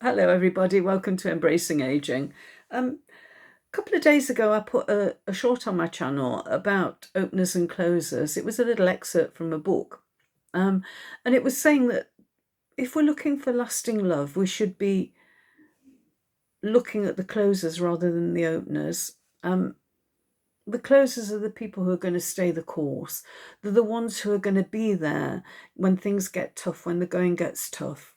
Hello, everybody. Welcome to Embracing Aging. A couple of days ago, I put a short on my channel about openers and closers. It was a little excerpt from a book. And it was saying that if we're looking for lasting love, we should be looking at the closers rather than the openers. The closers are the people who are going to stay the course. They're the ones who are going to be there when things get tough, when the going gets tough.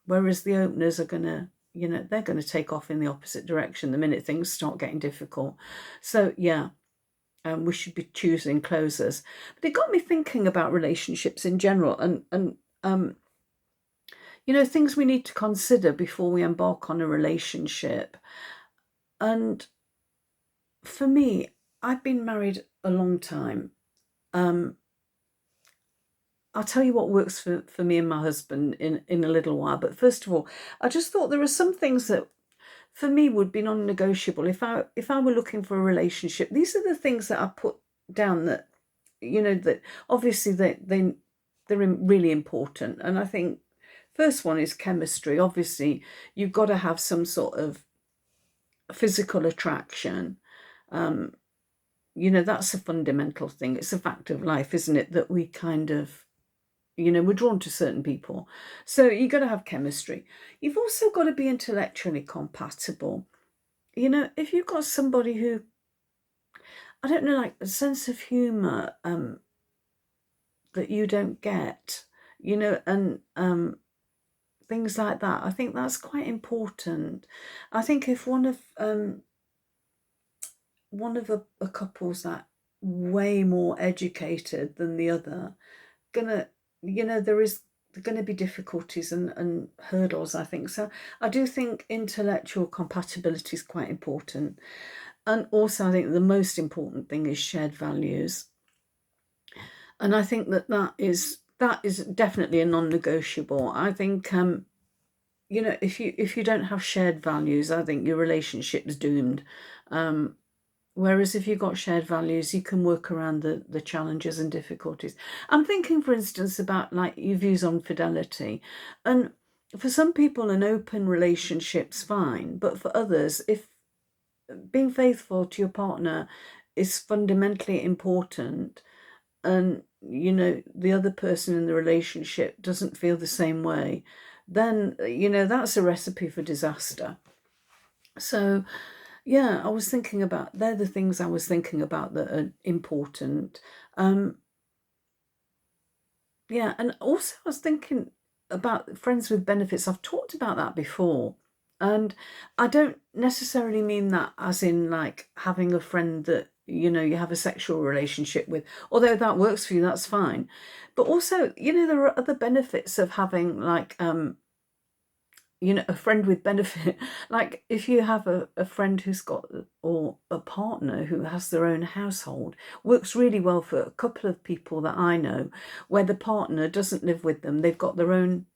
Whereas the openers are going to, they're going to take off in the opposite direction the minute things start getting difficult. So, yeah, we should be choosing closers. But it got me thinking about relationships in general and things we need to consider before we embark on a relationship. And for me, I've been married a long time. Um, I'll tell you what works for me and my husband in a little while. But first of all, I just thought there are some things that for me would be non-negotiable. If I were looking for a relationship, these are the things that I put down that, that obviously they're really important. And I think first one is chemistry. Obviously, you've got to have some sort of physical attraction. Um, that's a fundamental thing. It's a fact of life, isn't it? That we kind of, we're drawn to certain people. So you've got to have chemistry. You've also got to be intellectually compatible. If you've got somebody who, I don't know, like a sense of humor that you don't get, and things like that, I think that's quite important. I think if one of a couple's that way more educated than the other, gonna there is going to be difficulties and hurdles, I think. So I do think intellectual compatibility is quite important. And also I think the most important thing is shared values. And I think that is definitely a non-negotiable. I think if you don't have shared values, I think your relationship's doomed. Whereas if you've got shared values, you can work around the challenges and difficulties. I'm thinking, for instance, about like your views on fidelity. And for some people, an open relationship's fine. But for others, if being faithful to your partner is fundamentally important and, the other person in the relationship doesn't feel the same way, then, that's a recipe for disaster. So, yeah, they're the things I was thinking about that are important. Um, yeah, and also I was thinking about friends with benefits. I've talked about that before. And I don't necessarily mean that as in like having a friend that, you have a sexual relationship with, although that works for you, that's fine. But also, there are other benefits of having like a friend with benefit. Like if you have a friend who's got, or a partner who has their own household, works really well for a couple of people that I know, where the partner doesn't live with them. They've got their own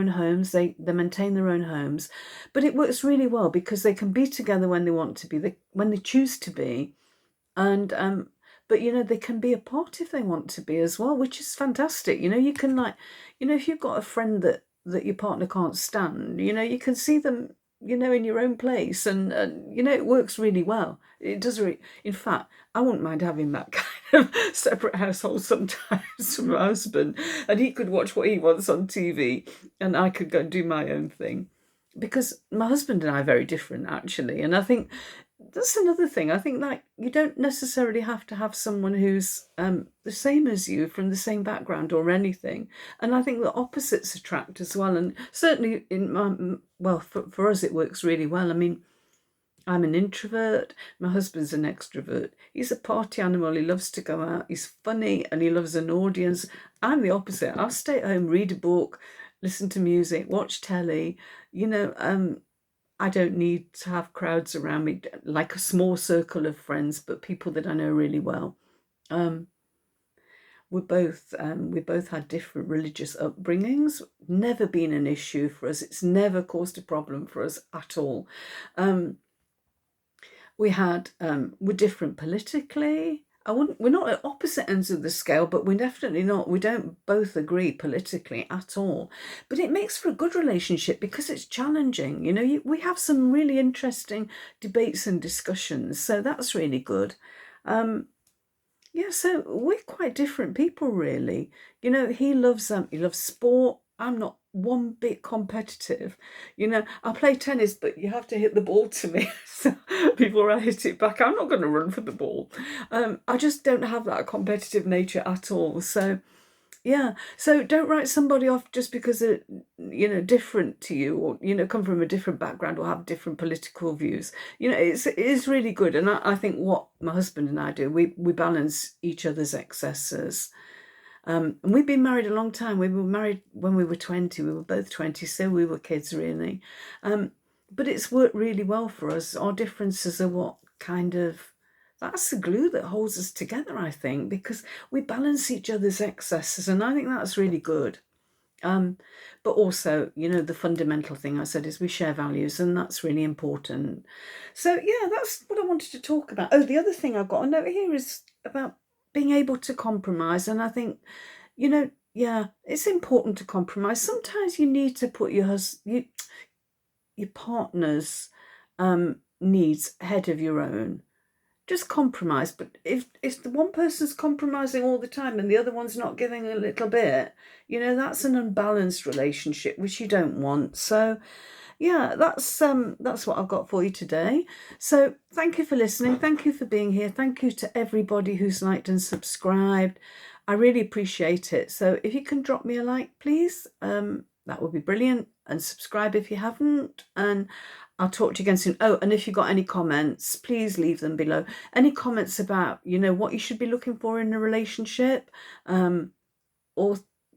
homes, they maintain their own homes, but it works really well because they can be together when they want to be, when they choose to be. And but they can be apart if they want to be as well, which is fantastic. You can, like, if you've got a friend that your partner can't stand, you can see them, in your own place, and it works really well. It does really, in fact, I wouldn't mind having that kind of separate household sometimes from my husband, and he could watch what he wants on TV and I could go and do my own thing. Because my husband and I are very different, actually. And I think that's another thing. I think, like, you don't necessarily have to have someone who's the same as you, from the same background or anything. And I think the opposites attract as well. And certainly for us, it works really well. I mean, I'm an introvert. My husband's an extrovert. He's a party animal. He loves to go out. He's funny and he loves an audience. I'm the opposite. I'll stay at home, read a book, listen to music, watch telly. You know, I don't need to have crowds around me, like a small circle of friends, but people that I know really well. Um, we both had different religious upbringings. Never been an issue for us. It's never caused a problem for us at all. We're different politically. we're not at opposite ends of the scale, but we're definitely not, we don't both agree politically at all. But it makes for a good relationship because it's challenging. We have some really interesting debates and discussions, so that's really good. Yeah, so we're quite different people, really. He loves sport. I'm not one bit competitive. I play tennis, but you have to hit the ball to me so before I hit it back. I'm not going to run for the ball. I just don't have that competitive nature at all. So yeah. So don't write somebody off just because they're, different to you, or, come from a different background or have different political views. It is really good. And I think what my husband and I do, we balance each other's excesses. And we've been married a long time. We were married when we were 20. We were both 20, so we were kids, really. But it's worked really well for us. Our differences are what kind of, that's the glue that holds us together, I think, because we balance each other's excesses, and I think that's really good. But also, the fundamental thing I said is we share values, and that's really important. So yeah, that's what I wanted to talk about. Oh, the other thing I've got a note here is about being able to compromise, and I think, yeah, it's important to compromise. Sometimes you need to put your partner's needs ahead of your own. Just compromise. But if the one person's compromising all the time and the other one's not giving a little bit, that's an unbalanced relationship, which you don't want. So yeah, that's what I've got for you today. So thank you for listening. Thank you for being here. Thank you to everybody who's liked and subscribed. I really appreciate it. So if you can drop me a like, please, that would be brilliant. And subscribe if you haven't. And I'll talk to you again soon. Oh, and if you've got any comments, please leave them below. Any comments about, what you should be looking for in a relationship, or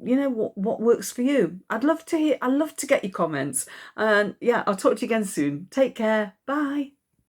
what works for you. I'd love to get your comments. And yeah, I'll talk to you again soon. Take care. Bye.